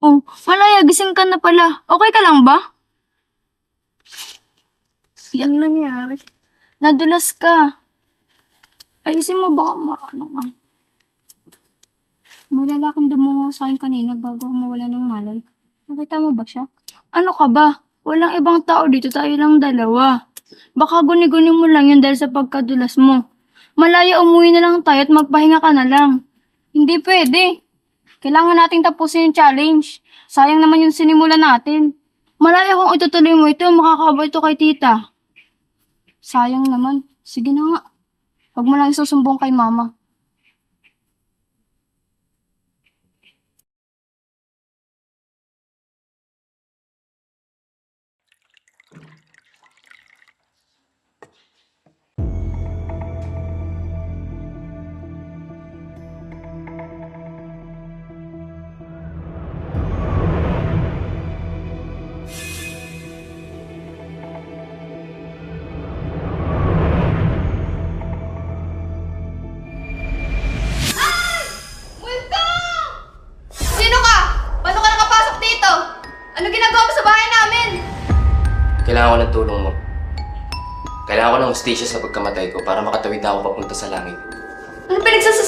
Oh, Malaya, gising ka na pala. Okay ka lang ba? Yan nangyari. Nadulas ka. Ayusin mo baka ano ka. May lalaking dumungo sa akin kanina bago mawala ng malay. Nakita mo ba siya? Ano ka ba? Walang ibang tao dito, tayo lang dalawa. Baka guni-guni mo lang yun dahil sa pagkadulas mo. Malaya, umuwi na lang tayo at magpahinga ka na lang. Hindi pwede. Kailangan nating tapusin yung challenge. Sayang naman yung sinimula natin. Malaya kung itutuloy mo ito, makakabay ito kay tita. Sayang naman. Sige na nga. Huwag mo lang isusumbong kay mama. Multo! Sino ka? Paano ka nakapasok dito? Ano ginagawa mo sa bahay namin? Kailangan ko ng tulong mo. Kailangan ko ng hostisya sa pagkamatay ko para makatawid na ako papunta sa langit. Ano pinagsasasabi